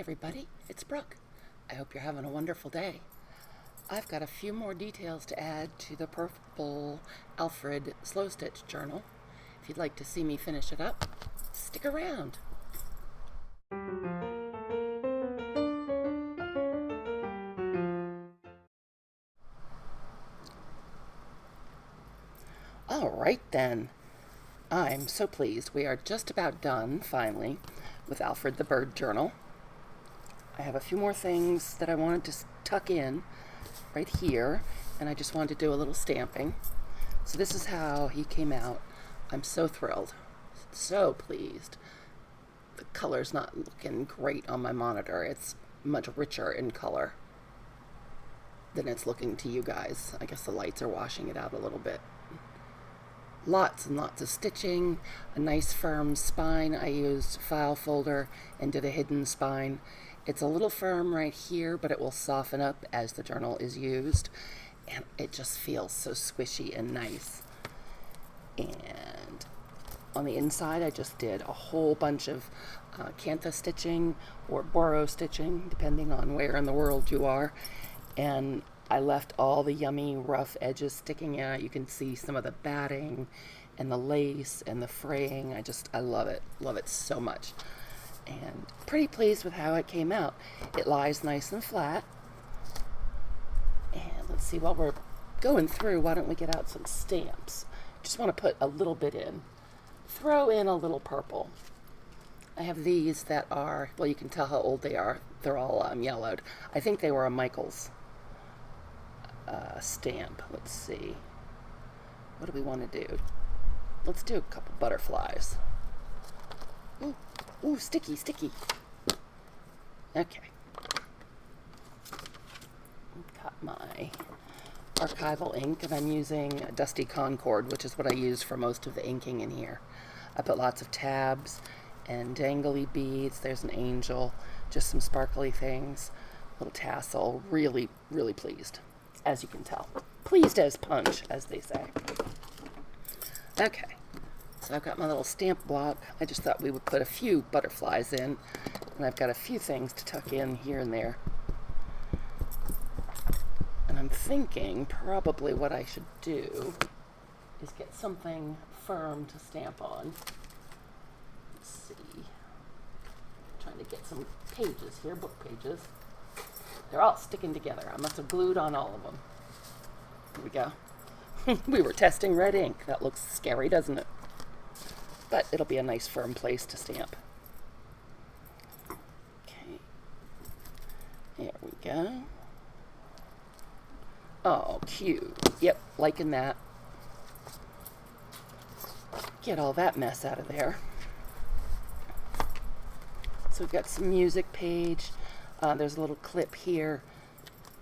everybody, it's Brooke. I hope you're having a wonderful day. I've got a few more details to add to the Purple Alfred Slow Stitch journal. If you'd like to see me finish it up, stick around. All right then. I'm so pleased. We are just about done, finally, with Alfred the Bird journal. I have a few more things that I wanted to tuck in right here, and I just wanted to do a little stamping. So this is how he came out. I'm so thrilled, so pleased. The color's not looking great on my monitor. It's much richer in color than it's looking to you guys. I guess the lights are washing it out a little bit. Lots and lots of stitching, a nice firm spine. I used file folder and did a hidden spine. It's a little firm right here, but it will soften up as the journal is used, and it just feels so squishy and nice. And on the inside, I just did a whole bunch of cantha stitching or borrow stitching, depending on where in the world you are. And I left all the yummy rough edges sticking out. You can see some of the batting and the lace and the fraying. I love it so much. And pretty pleased with how it came out. It lies nice and flat. And let's see, while we're going through, why don't we get out some stamps? Just want to put a little bit in. Throw in a little purple. I have these that are, well, you can tell how old they are. They're all yellowed. I think they were a Michaels stamp. Let's see. What do we want to do? Let's do a couple butterflies. Ooh, sticky. Okay. Got my archival ink, and I'm using Dusty Concord, which is what I use for most of the inking in here. I put lots of tabs and dangly beads. There's an angel, just some sparkly things, little tassel. Really, really pleased, as you can tell. Pleased as punch, as they say. Okay. So I've got my little stamp block. I just thought we would put a few butterflies in, and I've got a few things to tuck in here and there. And I'm thinking probably what I should do is get something firm to stamp on. Let's see. Trying to get some pages here, book pages. They're all sticking together. I must have glued on all of them. Here we go. We were testing red ink. That looks scary, doesn't it? But it'll be a nice firm place to stamp. Okay. There we go. Oh, cute. Yep, liking that. Get all that mess out of there. So we've got some music page. There's a little clip here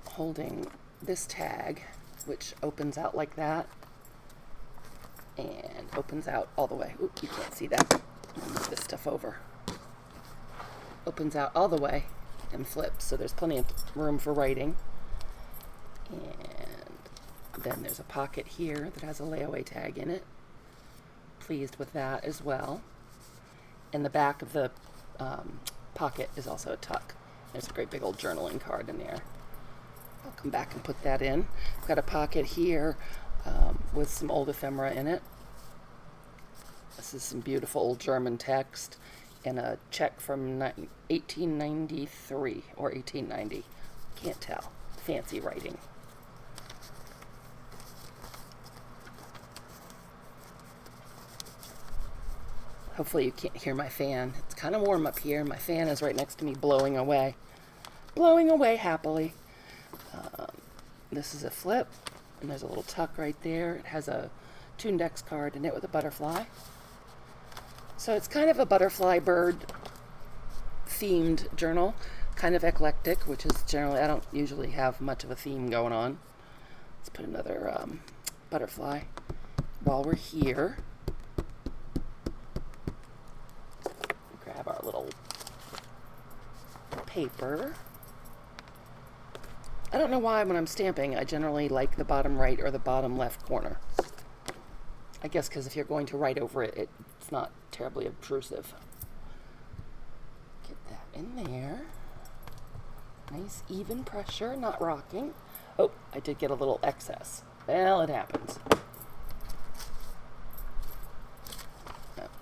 holding this tag, which opens out like that. And opens out all the way. Oop, you can't see that. I'll move this stuff over. Opens out all the way and flips, so there's plenty of room for writing. And then there's a pocket here that has a layaway tag in it. Pleased with that as well. And the back of the pocket is also a tuck. There's a great big old journaling card in there. I'll come back and put that in. I've got a pocket here with some old ephemera in it. This is some beautiful old German text and a check from 1893 or 1890. Can't tell. Fancy writing. Hopefully you can't hear my fan. It's kind of warm up here. My fan is right next to me blowing away. Blowing away happily. This is a flip. And there's a little tuck right there. It has a Tundex card in it with a butterfly. So it's kind of a butterfly bird themed journal. Kind of eclectic, which is generally, I don't usually have much of a theme going on. Let's put another butterfly. While we're here, grab our little paper. I don't know why when I'm stamping, I generally like the bottom right or the bottom left corner. I guess because if you're going to write over it, it's not terribly obtrusive. Get that in there. Nice even pressure, not rocking. Oh, I did get a little excess. Well, it happens.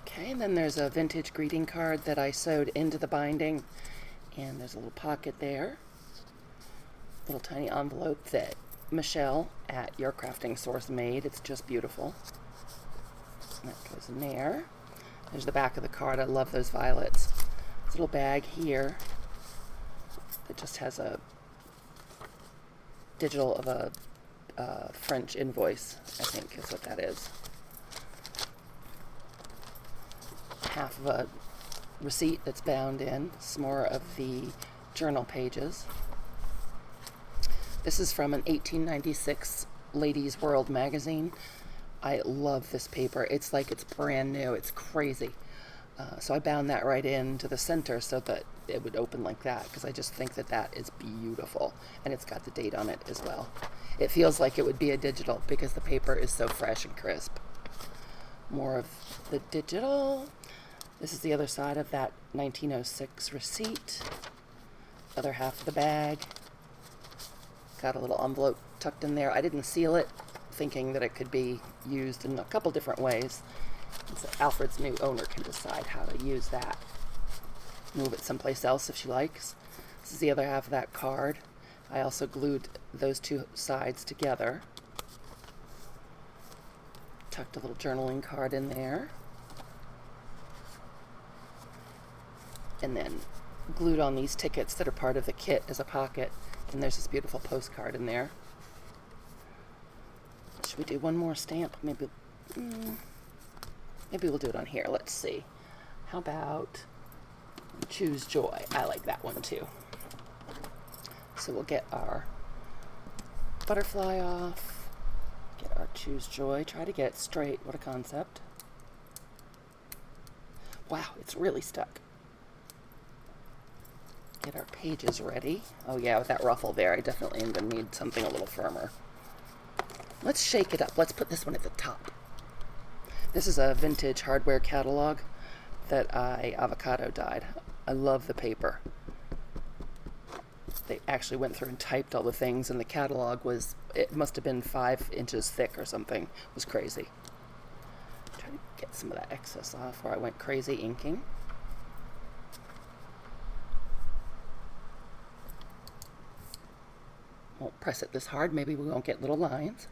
Okay, and then there's a vintage greeting card that I sewed into the binding, and there's a little pocket there. Little tiny envelope that Michelle at Your Crafting Source made. It's just beautiful. And that goes in there. There's the back of the card. I love those violets. This little bag here that just has a digital of a French invoice, I think is what that is. Half of a receipt that's bound in. Some more of the journal pages. This is from an 1896 Ladies' World magazine. I love this paper. It's like it's brand new. It's crazy. So I bound that right into the center so that it would open like that, because I just think that that is beautiful. And it's got the date on it as well. It feels like it would be a digital because the paper is so fresh and crisp. More of the digital. This is the other side of that 1906 receipt. Other half of the bag. Got a little envelope tucked in there. I didn't seal it, thinking that it could be used in a couple different ways. So Alfred's new owner can decide how to use that. Move it someplace else if she likes. This is the other half of that card. I also glued those two sides together. Tucked a little journaling card in there. And then glued on these tickets that are part of the kit as a pocket. And there's this beautiful postcard in there. Should we do one more stamp? Maybe we'll do it on here. Let's see. How about Choose Joy? I like that one too. So we'll get our butterfly off. Get our Choose Joy. Try to get it straight. What a concept. Wow, it's really stuck. Get our pages ready. Oh yeah, with that ruffle there, I definitely am going to need something a little firmer. Let's shake it up. Let's put this one at the top. This is a vintage hardware catalog that I avocado dyed. I love the paper. They actually went through and typed all the things, and the catalog was, it must have been 5 inches thick or something. It was crazy. Try to get some of that excess off where I went crazy inking. Won't press it this hard, maybe we won't get little lines.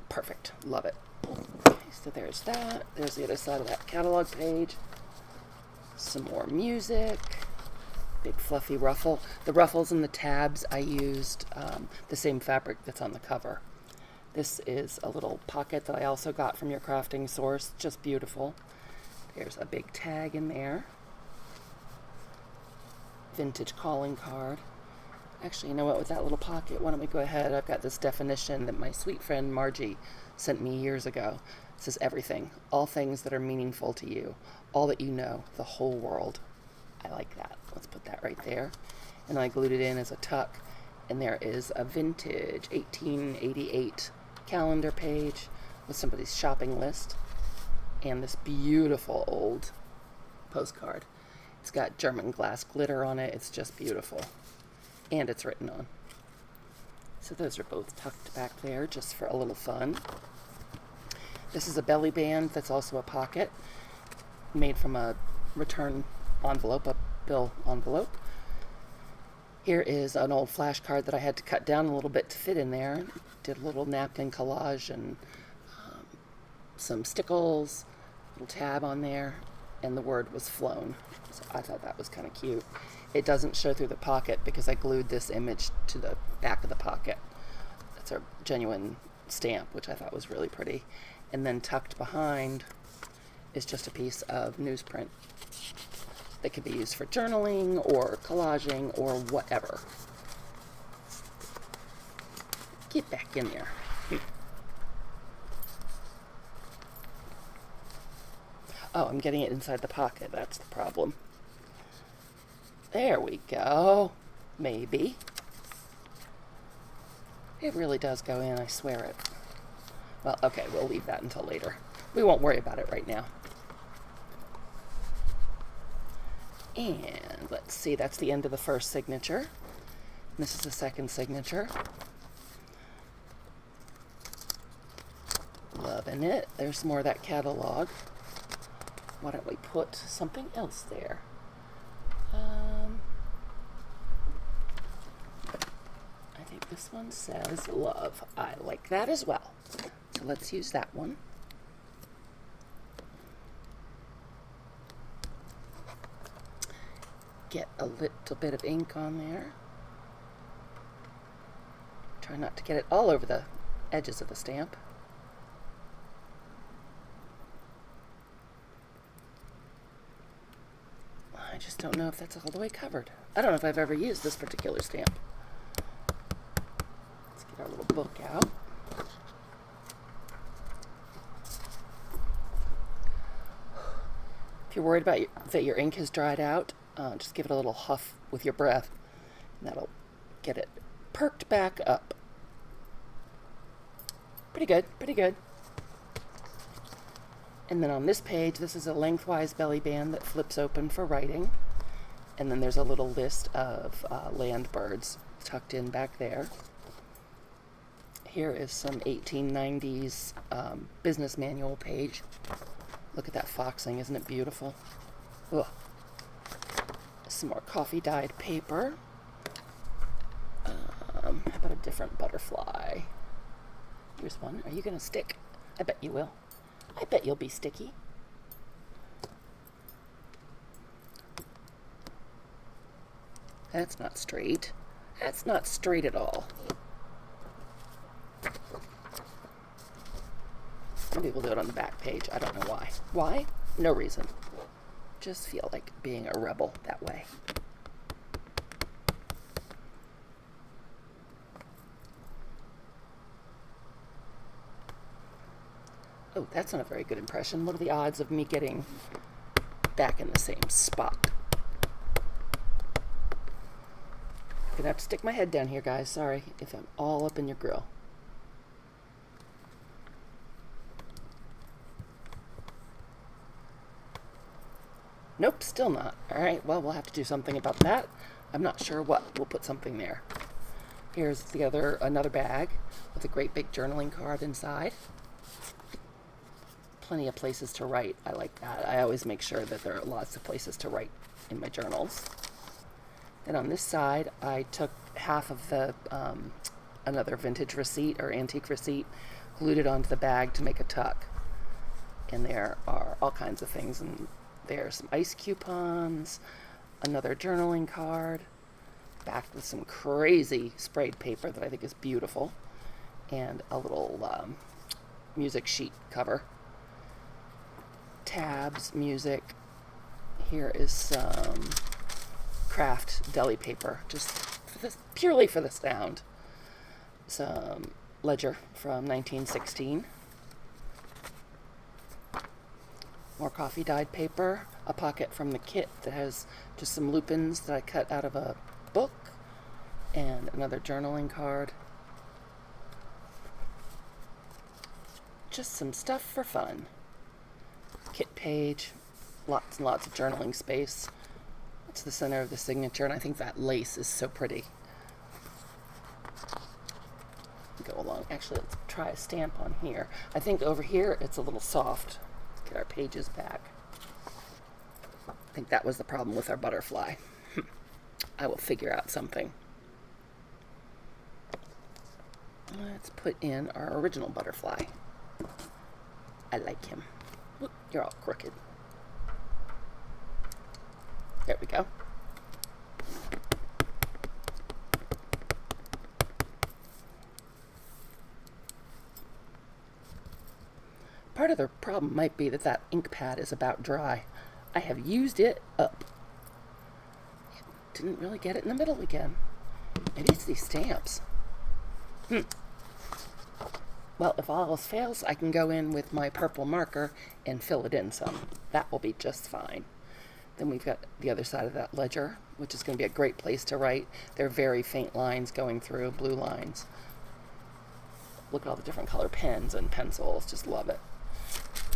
Perfect, love it. Okay, so there's that. There's the other side of that catalog page. Some more music. Big fluffy ruffle. The ruffles and the tabs, I used the same fabric that's on the cover. This is a little pocket that I also got from Your Crafting Source. Just beautiful. There's a big tag in there. Vintage calling card. Actually, you know what, with that little pocket, why don't we go ahead? I've got this definition that my sweet friend Margie sent me years ago. It says everything, all things that are meaningful to you, all that you know, the whole world. I like that. Let's put that right there. And I glued it in as a tuck. And there is a vintage 1888 calendar page with somebody's shopping list. And this beautiful old postcard. It's got German glass glitter on it. It's just beautiful. And it's written on. So those are both tucked back there just for a little fun. This is a belly band that's also a pocket made from a return envelope, a bill envelope. Here is an old flashcard that I had to cut down a little bit to fit in there. Did a little napkin collage and some stickles, little tab on there, and the word was flown. So I thought that was kind of cute. It doesn't show through the pocket because I glued this image to the back of the pocket. That's a genuine stamp, which I thought was really pretty. And then tucked behind is just a piece of newsprint that could be used for journaling or collaging or whatever. Get back in there. Oh, I'm getting it inside the pocket. That's the problem. There we go. Maybe. It really does go in, I swear it. Well, okay, we'll leave that until later. We won't worry about it right now. And let's see, that's the end of the first signature. This is the second signature. Loving it. There's more of that catalog. Why don't we put something else there? I think this one says love. I like that as well. So let's use that one. Get a little bit of ink on there. Try not to get it all over the edges of the stamp. I just don't know if that's all the way covered. I don't know if I've ever used this particular stamp. Let's get our little book out. If you're worried about that your ink has dried out, just give it a little huff with your breath, and that'll get it perked back up. Pretty good, pretty good. And then on this page, this is a lengthwise belly band that flips open for writing. And then there's a little list of land birds tucked in back there. Here is some 1890s business manual page. Look at that foxing, isn't it beautiful? Ugh. Some more coffee dyed paper. How about a different butterfly? Here's one. Are you going to stick? I bet you will. I bet you'll be sticky. That's not straight. That's not straight at all. Maybe we'll do it on the back page. I don't know why. Why? No reason. Just feel like being a rebel that way. Oh, that's not a very good impression. What are the odds of me getting back in the same spot? I'm gonna have to stick my head down here, guys. Sorry if I'm all up in your grill. Nope, still not. All right, well, we'll have to do something about that. I'm not sure what. We'll put something there. Here's another bag with a great big journaling card inside. Plenty of places to write. I like that. I always make sure that there are lots of places to write in my journals. And on this side, I took half of the another vintage receipt or antique receipt, glued it onto the bag to make a tuck. And there are all kinds of things. And there's some ice coupons, another journaling card, backed with some crazy sprayed paper that I think is beautiful, and a little music sheet cover. Tabs, music. Here is some craft deli paper, just for this, purely for the sound. Some ledger from 1916. More coffee dyed paper. A pocket from the kit that has just some lupins that I cut out of a book. And another journaling card. Just some stuff for fun. Kit page, lots and lots of journaling space. It's the center of the signature, and I think that lace is so pretty. Go along. Actually, let's try a stamp on here. I think over here it's a little soft. Let's get our pages back. I think that was the problem with our butterfly. I will figure out something. Let's put in our original butterfly. I like him. Look, you're all crooked. There we go. Part of the problem might be that ink pad is about dry. I have used it up. Didn't really get it in the middle again. Maybe it's these stamps. Well, if all else fails, I can go in with my purple marker and fill it in some. That will be just fine. Then we've got the other side of that ledger, which is going to be a great place to write. There are very faint lines going through, blue lines. Look at all the different color pens and pencils. Just love it.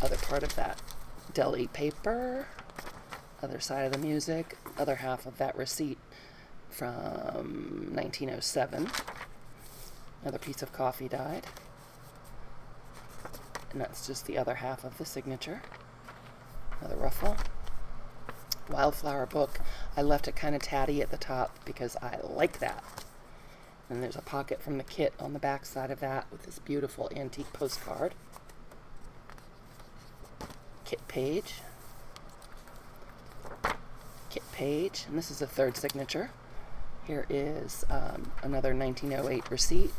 Other part of that deli paper. Other side of the music, other half of that receipt from 1907. Another piece of coffee dyed. And that's just the other half of the signature. Another ruffle. Wildflower book. I left it kind of tatty at the top because I like that. And there's a pocket from the kit on the back side of that with this beautiful antique postcard. Kit page. Kit page. And this is a third signature. Here is another 1908 receipt.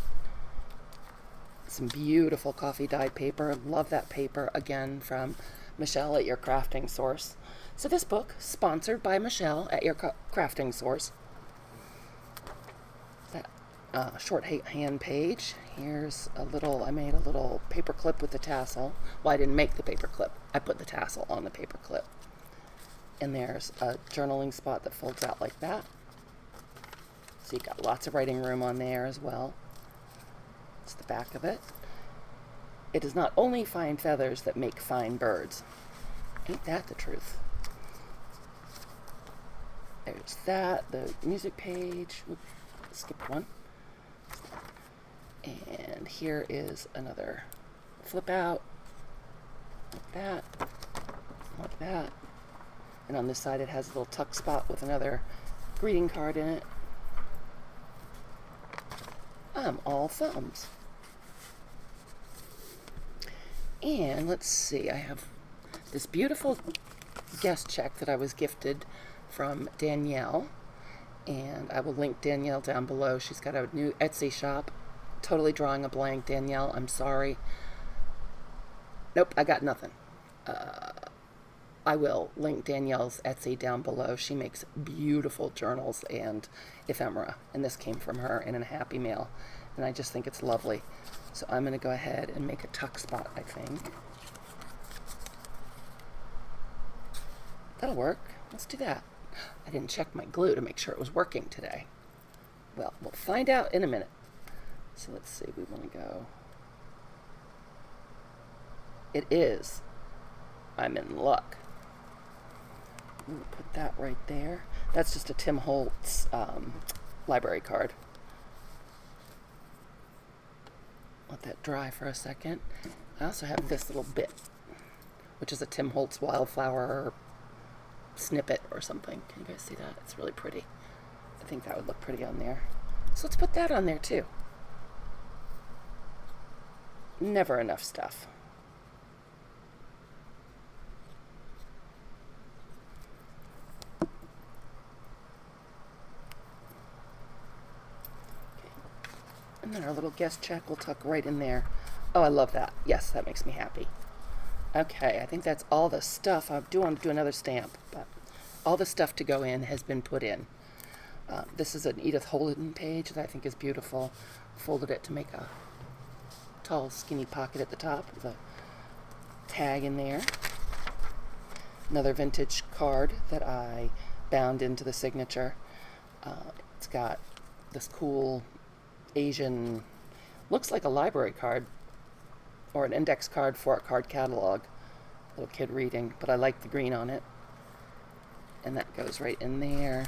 Some beautiful coffee dyed paper. Love that paper, again, from Michelle at Your Crafting Source. So this book, sponsored by Michelle at Your Crafting Source. That shorthand page. Here's a little, I made a little paper clip with the tassel. Well, I didn't make the paper clip. I put the tassel on the paper clip. And there's a journaling spot that folds out like that. So you've got lots of writing room on there as well. It's the back of it. It is not only fine feathers that make fine birds. Ain't that the truth? There's that, the music page. Oops, skipped one. And here is another flip out. Like that. Like that. And on this side it has a little tuck spot with another greeting card in it. I'm all thumbs. And let's see, I have this beautiful guest check that I was gifted from Danielle. And I will link Danielle down below. She's got a new Etsy shop. Totally drawing a blank, Danielle. I'm sorry. Nope, I got nothing. I will link Danielle's Etsy down below. She makes beautiful journals and ephemera. And this came from her in a Happy Mail. And I just think it's lovely. So I'm going to go ahead and make a tuck spot, I think. That'll work. Let's do that. I didn't check my glue to make sure it was working today. Well, we'll find out in a minute. So let's see, we want to go. It is. I'm in luck. We'll put that right there. That's just a Tim Holtz library card. Let that dry for a second. I also have this little bit, which is a Tim Holtz wildflower snippet or something. Can you guys see that? It's really pretty. I think that would look pretty on there. So let's put that on there too. Never enough stuff. And then our little guest check will tuck right in there. Oh, I love that. Yes, that makes me happy. Okay, I think that's all the stuff. I do want to do another stamp, but all the stuff to go in has been put in. This is an Edith Holden page that I think is beautiful. Folded it to make a tall, skinny pocket at the top with a tag in there. Another vintage card that I bound into the signature. It's got this cool Asian, looks like a library card or an index card for a card catalog. Little kid reading, but I like the green on it. And that goes right in there.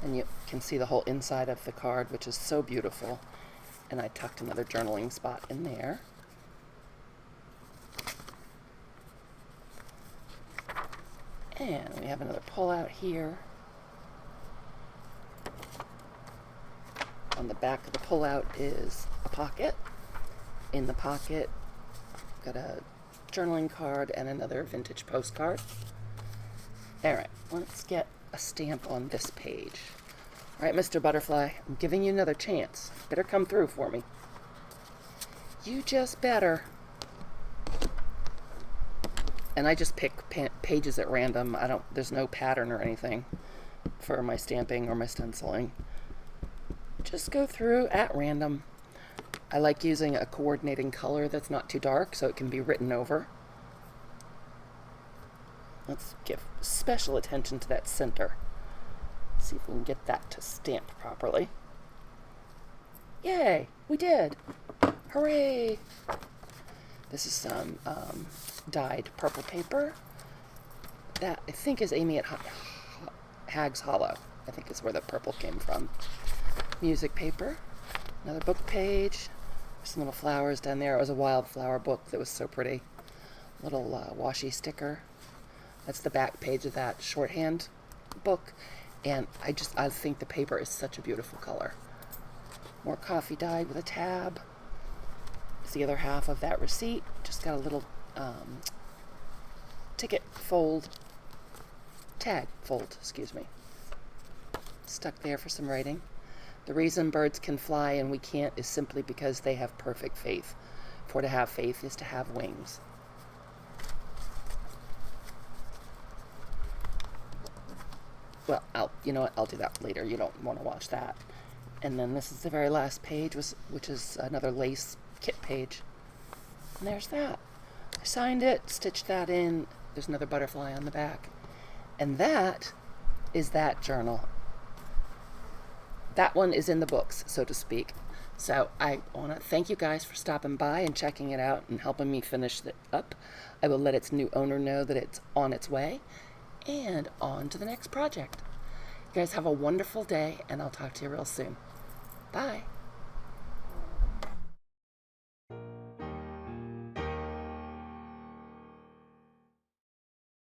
And you can see the whole inside of the card, which is so beautiful. And I tucked another journaling spot in there. And we have another pull out here. On the back of the pull out is a pocket. In the pocket, I've got a journaling card and another vintage postcard. Alright, let's get a stamp on this page. Alright, Mr. Butterfly, I'm giving you another chance. Better come through for me. You just better. And I just pick pages at random. There's no pattern or anything for my stamping or my stenciling. Just go through at random. I like using a coordinating color that's not too dark so it can be written over. Let's give special attention to that center. See if we can get that to stamp properly. Yay! We did! Hooray! This is some dyed purple paper. That, I think, is Amy at Hag's Hollow. I think is where the purple came from. Music paper. Another book page. Some little flowers down there. It was a wildflower book that was so pretty. Little washi sticker. That's the back page of that shorthand book. And I think the paper is such a beautiful color. More coffee dyed with a tab. It's the other half of that receipt. Just got a little tag fold, stuck there for some writing. The reason birds can fly and we can't is simply because they have perfect faith. For to have faith is to have wings. Well, you know what? I'll do that later. You don't want to watch that. And then this is the very last page, which is another lace kit page. And there's that. I signed it, stitched that in. There's another butterfly on the back. And that is that journal. That one is in the books, so to speak. So I want to thank you guys for stopping by and checking it out and helping me finish it up. I will let its new owner know that it's on its way. And on to the next project. You guys have a wonderful day, and I'll talk to you real soon.